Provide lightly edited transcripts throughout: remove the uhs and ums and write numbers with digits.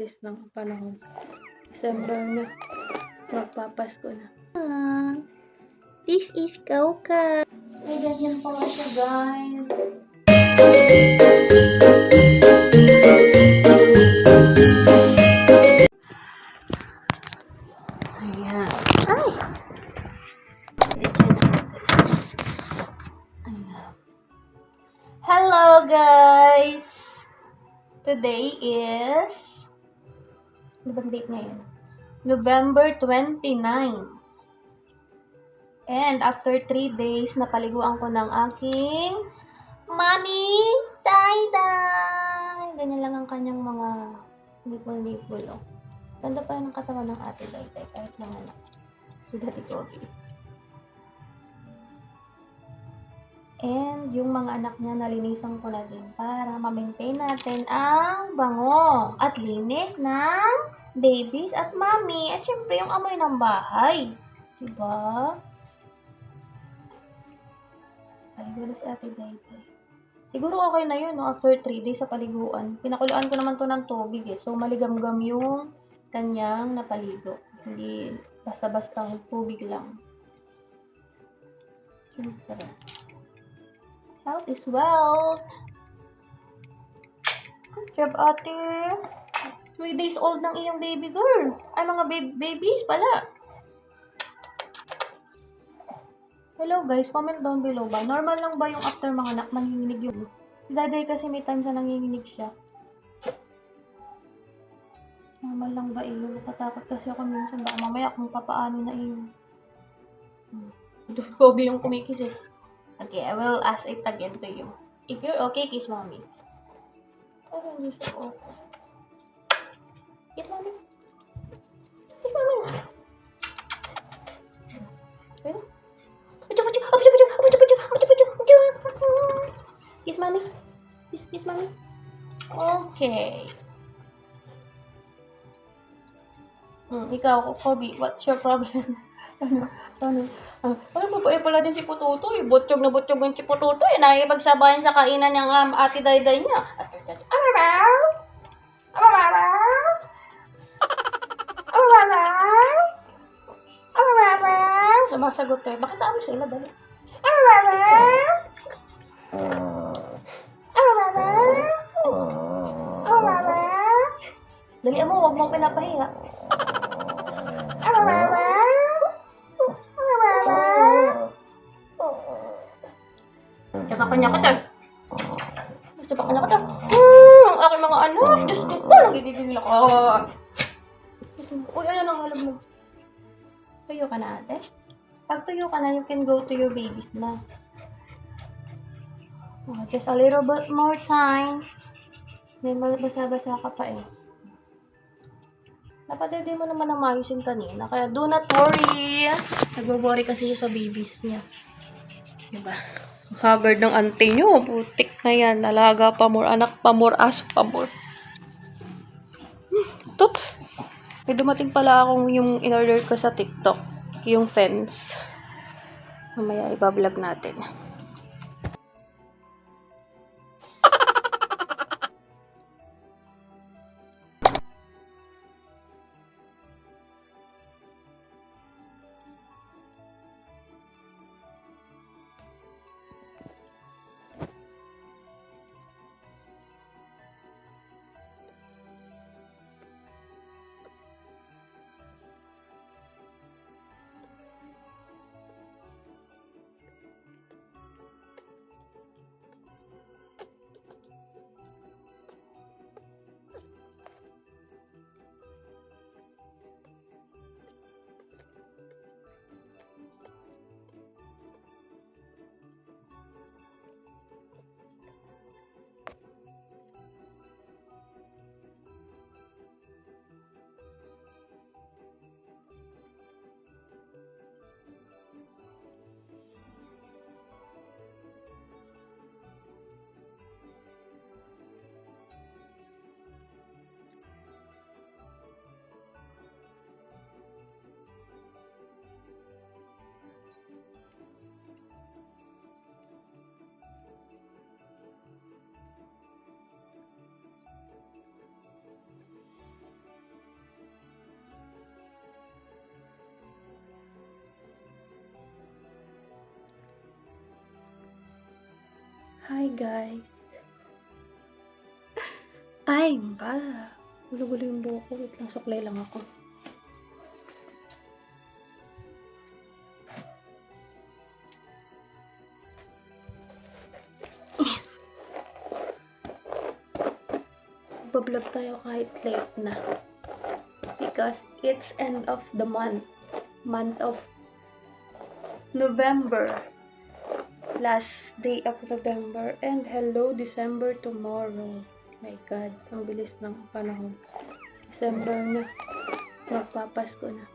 bilis ng panahon. December na. Magpapasko na. This is Kauka. May ganyan pa nga siya, guys. Ayan. Ay! Hello, guys! Today is... Ano bang date ngayon? November 29. And after 3 days, napaliguan ko ng aking mommy Dayday. Ganyan lang ang kanyang mga nipple-nipple. Oh. Ganda pa ng katawan ng ate Dayday kahit lang anak. Si Daddy Kobe. And yung mga anak niya, nalinisan ko na din para ma-maintain natin ang bango at linis ng babies at mommy. At syempre, yung amoy ng bahay. Diba? Paligo na si Ate Dayday. Siguro okay na yun, no? After 3 days sa paliguan. Pinakuluan ko naman to ng tubig, eh. So, maligam-gam yung kanyang napaligo. Hindi basta-bastang tubig lang. Siyempre. Health is wealth. Good job, ate. 3 days old ng iyong baby girl. Ay, mga babies pala. Hello guys, comment down below ba? Normal lang ba yung after mga anak nanginginig yun? Si Daday kasi may time sa nanginginig siya. Normal lang ba iyo? Natatakot kasi ako minsan. Baka mamaya kung papaano na iyo. Kobe yung kumikis eh. Okay, I will ask it again to you. If you're okay, kiss mommy. Oh, hindi siya okay. Kiss mommy. Kiss mommy. Okay. Kiss mommy. Kiss mommy. Okay. Ikaw, Kobe, what's your problem? Ano ba pala din si Pututoy? Butchog na butchog yung si Pututoy. Nakikipagsabayan sa kainan ng ate Dayday niya. Amaraw! Amaraw! Amaraw! Amaraw! Sumasagot kayo. Bakit amoy sila dali? Amaraw! Amaraw! Amaraw! Dali mo, huwag mong pinapahiya. Amaraw! Tsaka-kanya ka tar. Tsaka-kanya ka tar. Ang aking mga anak. Diyos ko po, nagigigil ako. Uy, ayan ang alam mo. Tuyo ka na, ate? Pag tuyo ka na, you can go to your babies na. Oh, just a little bit more time. May basa-basa ka pa eh. Napadede mo naman ang mayusin kanina. Kaya do not worry. Nag-worry kasi siya sa babies niya. Diba? Haggard ng auntie nyo. Putik na yan. Nalaga pa more. Anak pa more. Aso pa more. Tot. May dumating pala akong yung in-order ko sa TikTok. Yung fence. Mamaya ibablog natin. Hi guys. Ay, ba? Gulo-gulo yung buhok ko. Wait lang, suklay lang ako. Bablog tayo kahit late na. Because it's end of the month. Month of November. Last day of November. And hello, December tomorrow. My God, ang bilis ng panahon. December na. Magpapasko na.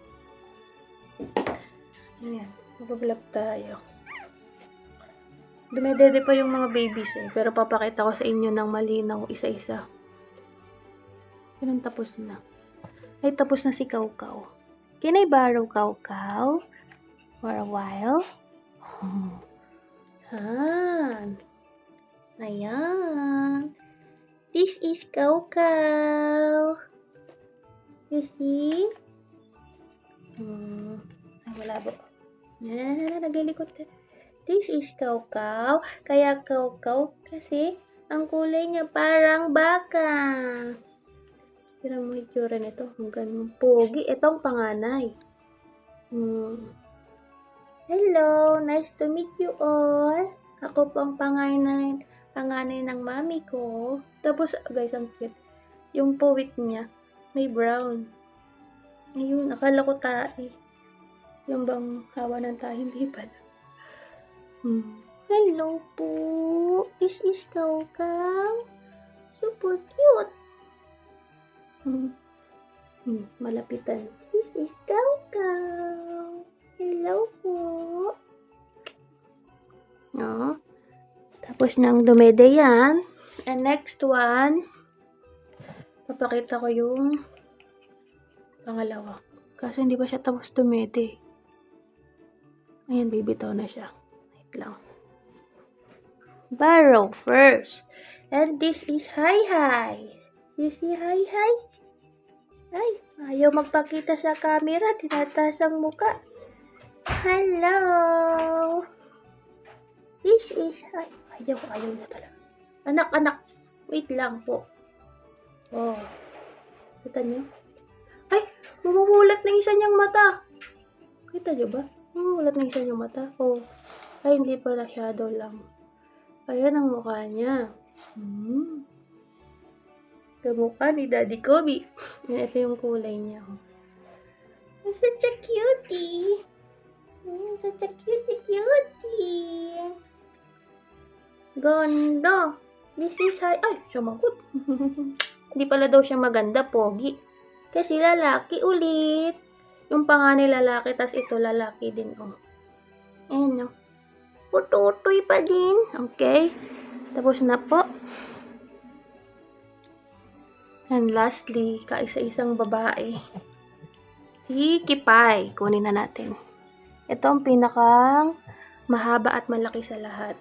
Ayan, mag-vlog tayo. Dumedede pa yung mga babies eh. Pero papakita ko sa inyo ng malinaw isa-isa. Yun ang tapos na. Ay, tapos na si Kaw-Kaw. Can I borrow Kaw-Kaw? For a while? Han. Ayan. This is Kaw-Kaw. You see? Ay, malabo. Naglilikot ka. This is Kaw-Kaw. Kaya Kaw-Kaw kasi ang kulay niya parang baka. Kira mo itsura nito. Ang ganun. Pogi. Itong panganay. Hello. Nice to meet you all. Ako po ang panganay ng mami ko. Tapos, guys, ang cute. Yung powit niya, may brown. Ayun, akala ko tae. Yung bang hawa ng tae, hindi pala. Hello po. This is Kaw-Kaw. Super cute. Malapitan. This is Kaw-Kaw. Hello po. No? Tapos nang dumede yan. And next one, papakita ko yung pangalawa. Kasi hindi pa siya tapos dumede. Ayan, bibitaw na siya. Wait lang. Borrow first. And this is Hi-Hi. You see Hi-Hi? Ay, ayaw magpakita sa camera. Tinataas ang muka. Hello. This is Hi. Ayaw na talaga. Anak. Wait lang po. Oh. Kita niyo? Ay, mamumulat na isa niyang mata. Kita niyo ba? Mamumulat na isa niyang mata. Oh. Ay, hindi pala, shadow lang. Ayan ang mukha niya. Kamukha ni Daddy Kobe. Yan, ito yung kulay niya. Such a cutie. Such a cutie. Ganda. This is Hi. Ay, sumagot. Hindi pala daw siya maganda, pogi. Kasi lalaki ulit. Yung panganay lalaki, tas ito lalaki din. Oh. Ayan, no. Pututoy pa din. Okay. Tapos na po. And lastly, kaisa-isang babae. Si Kipay. Kunin na natin. Ito ang pinakang mahaba at malaki sa lahat.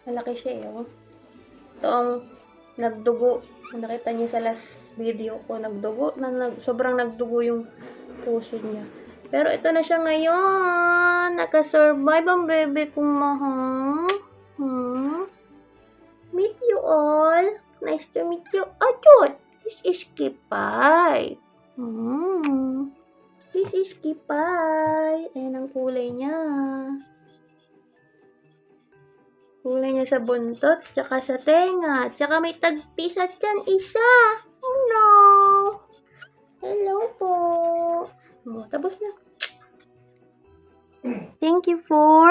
Malaki siya eh. Oh. Ito ang nagdugo. Nakita niyo sa last video ko. Nagdugo. Sobrang nagdugo yung puso niya. Pero ito na siya ngayon. Nakasurvive ang baby kong mahal. Meet you all. Nice to meet you. Achot! This is Kipay. This is Kipay. Ayan ang kulay niya. Kulay niya sa buntot, tsaka sa tenga, tsaka may tagpi sa tiyan isa. Oh no! Hello po. Oh, tapos na. Thank you for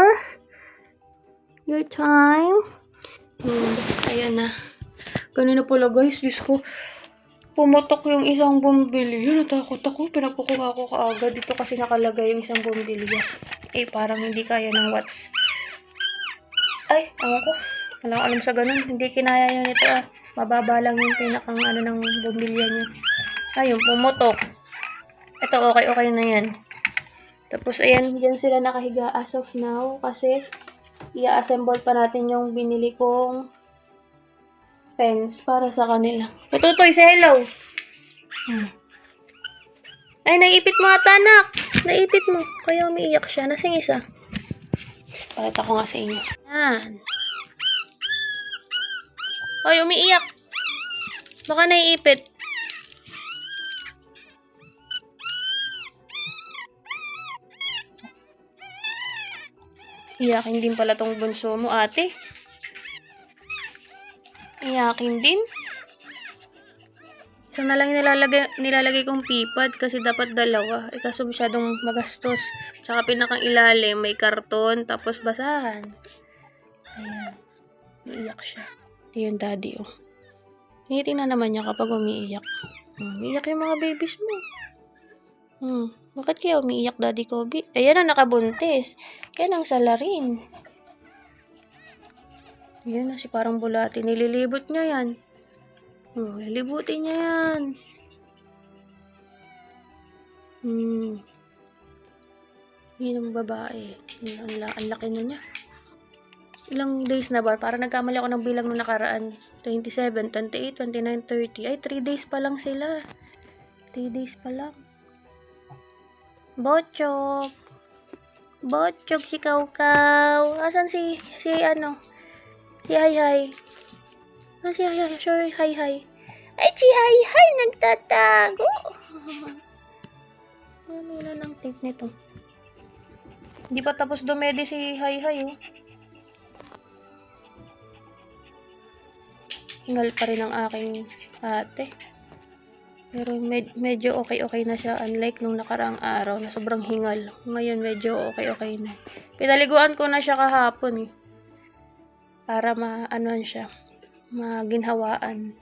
your time. Ayan na. Kanina pala guys, Diyos ko, pumotok yung isang bumbilya. Natakot ako. Pinagkukuha ko kaagad. Dito kasi nakalagay yung isang bumbilya. Eh, parang hindi kaya ng watts. Ay, ewan ko. Wala ko alam sa ganun. Hindi kinaya yun ito ah. Mababa lang yung pinakang ng bumbilya niya. Ayun, pumutok. Ito, okay na yan. Tapos, ayan, dyan sila nakahiga as of now. Kasi, i-assemble pa natin yung binili kong fence para sa kanila. Tututoy, say hello. Ay, naipit mo ata, anak. Naipit mo. Kaya umiiyak siya. Nasing isa. Pakita ko nga sa inyo. Yan. Hoy, umiiyak. Baka naiipit. Iyakin din pala tong bunso mo, ate. Iyakin din. Isa na lang nilalagay kong pipad kasi dapat dalawa. Kaso masyadong magastos. Tsaka pinakang ilalim, may karton, tapos basahan. Ayan. Umiiyak siya. Ito yung daddy, oh. Tinitingnan naman niya kapag umiiyak. Umiiyak yung mga babies mo. Bakit kaya umiiyak, Daddy Kobe? Ayan ang nakabuntis. Yan ang salarin. Ayan na, si parang bulati. Nililibot niya yan. Lilibutin niya yan. Yan ang babae. Ang laki na niya. Ilang days na ba? Para nagkamali ako ng bilang nung nakaraan. 27, 28, 29, 30. Ay, 3 days pa lang sila. 3 days pa lang. Botchok. Botchok si Kaukaw. Asan si ano? Si Hi-Hi. Si Hi-Hi. Sure, Hi-Hi. Ay, si Hi-Hi nagtatago. Ano na ng tape nito? Hindi pa tapos dumedi si Hi-Hi, oh. Hingal pa rin ang aking ate. Pero medyo okay na siya. Unlike nung nakaraang araw na sobrang hingal. Ngayon medyo okay na. Pinaliguan ko na siya kahapon, eh. Para maanoan siya. Maginhawaan.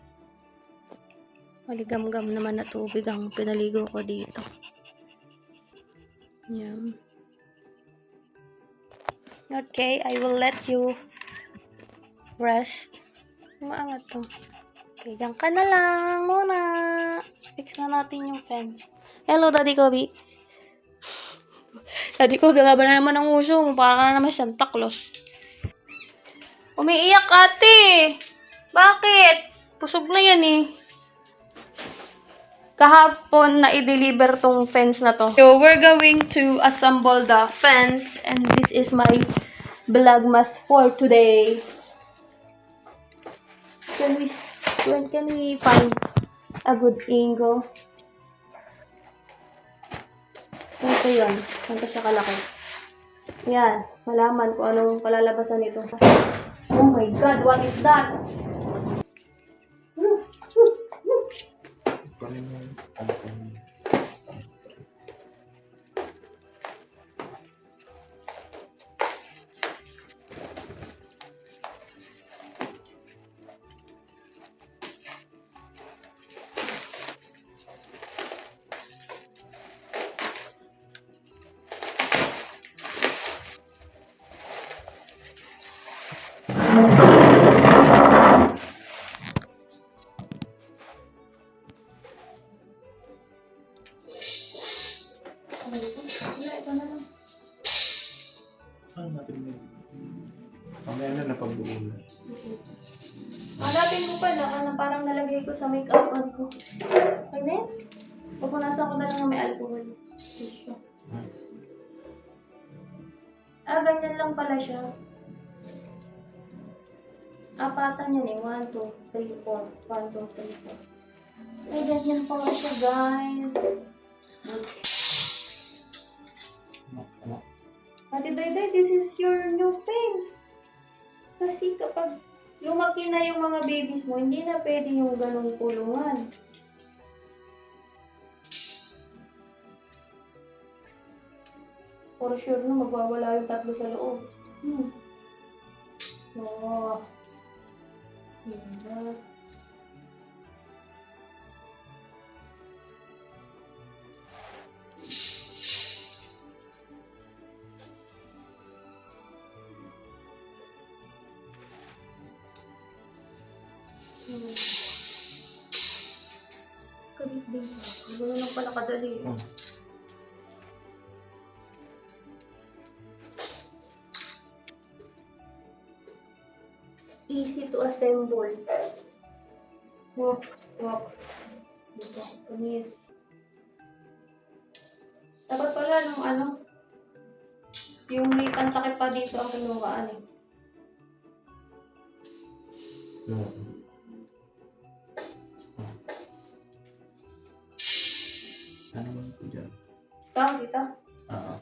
Maligam-gam naman na tubig ang pinaligo ko dito. Yan. Okay, I will let you rest. Maangat to. Okay, diyan ka na lang muna. Fix na natin yung fence. Hello, Daddy Kobe. Daddy Kobe, nga ba na naman ang uso mo? Para na naman Santa Claus. Umiiyak, ate. Bakit? Pusog na yan, eh. Kahapon na i-deliver tong fence na to. So, we're going to assemble the fence. And this is my vlogmas for today. Can we find a good angle? Ito yun. Ganito siya kalaki. Yan. Malaman kung anong kalalabasan nito. Oh my God! What is that? Ito na lang. Ano natin mo? Mamaya na napag-uula. Hanapin ko pala, parang nalagay ko sa make-upan ko. Okay na yun? Pupunasan ko na lang may alcohol. Tissue. Ganyan lang pala siya. Apatan yan, eh. 1, 2, 3, 4. 1, 2, 3, 4. Ganyan pala siya, guys. Ate Dayday, this is your new fence. Kasi kapag lumaki na yung mga babies mo, hindi na pwede yung ganong kulungan. For sure na magwawala yung tatlo sa loob. Oh. Ganda. Kabit din ka. Gano'n lang pala kadali. Easy to assemble. Walk. Dito. Panis. Dapat pala nung Yung may pantakip pa dito ang kinuhaan eh. Oo. Ano man po dyan? Dito. Oo.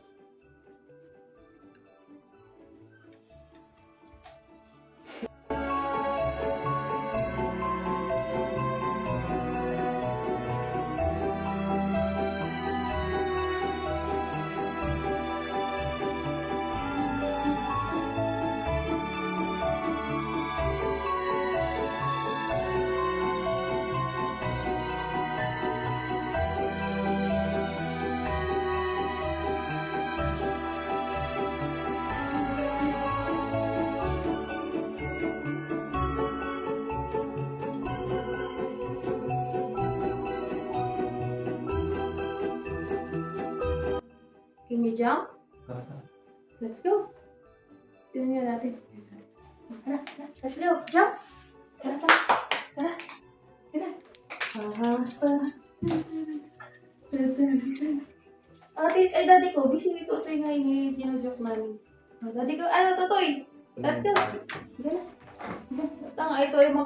Can you jump? Tara. Let's go. Tignan nga natin. Tara, let's go. Jump. Tara. Ay, daddy ko, busy nito. Ito yung ngayon dinojoke namin. Daddy ko, Totoy? Let's go. Sige na. Tanga, ito yung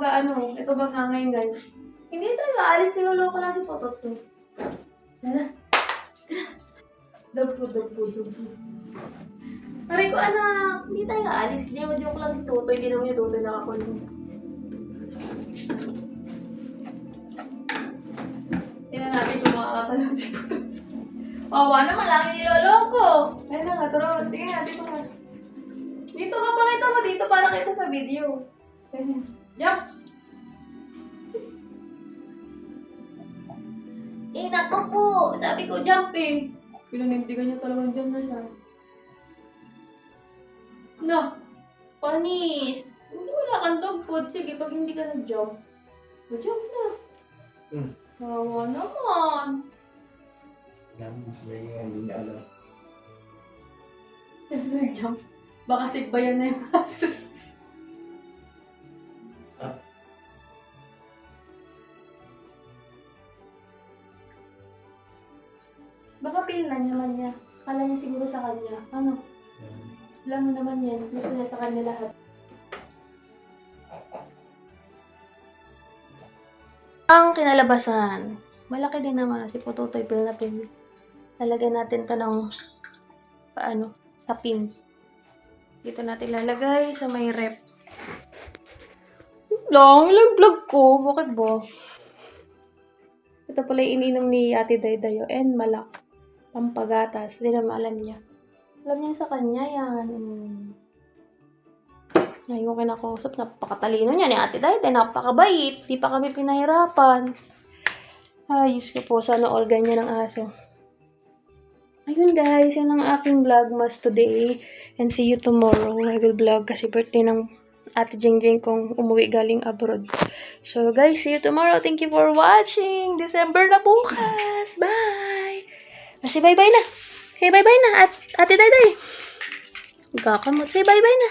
ito bang ngayon guys. Hindi tayo aalis, niloloko lang si Pototso. Tara. Dagpo. Sabi ko, anak, hindi tayo aalis. Joke lang si Totoy. Hindi naman yung Totoy nakakulong. Tingnan natin kung makakatalong si Pototso. Wawa naman lang yung niloloko. Ayun na nga, turo. Tingnan natin ito. Dito ka, pakita mo dito para kita sa video. Ayun. Jump! Nako po! Sabi ko, jump eh. Pinanindigan niya talagang dyan na siya. No. Panis. Hindi wala kang dog food. Sige, pag hindi ka nag-jump. Jump na. Wawa naman. Hindi niya alam. Kasi nag-jump. Baka sigbayan na yung aso. Baka pilan naman niya. Kala niya siguro sa kanya. Ano? Alam mo naman yan. Gusto niya sa kanya lahat. Ang kinalabasan. Malaki din naman si Pototoy pil na pin. Lalagyan natin to ng sa pin. Dito natin lalagay sa may rep. Lang, ilang vlog ko. Bakit ba? Ito pala yung ininom ni Ate Daydayo and malak. Pampagatas. Hindi naman alam niya. Alam niya sa kanya yan. Ngayon ko kinakausap. Napakatalino niya ni Ate Dayday. Napakabait. Di pa kami pinahirapan. Ay, Diyos ko po. Sana all ganyan ng aso. Ayun guys. Yan ang aking vlogmas today. And see you tomorrow. I will vlog kasi birthday ng Ate Jingjing kong umuwi galing abroad. So guys, see you tomorrow. Thank you for watching. December na bukas. Bye! Say bye-bye na. Say bye-bye na. Ate Dayday. Gakamot. Say bye-bye na.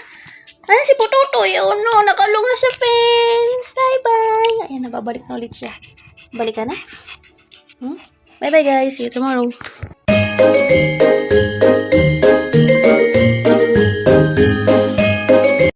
Ayan si Pototoy. Oh no, nakalong na sa fence. Bye-bye. Ayan, nababalik na ulit siya. Balik ka na? Bye-bye guys. See you tomorrow.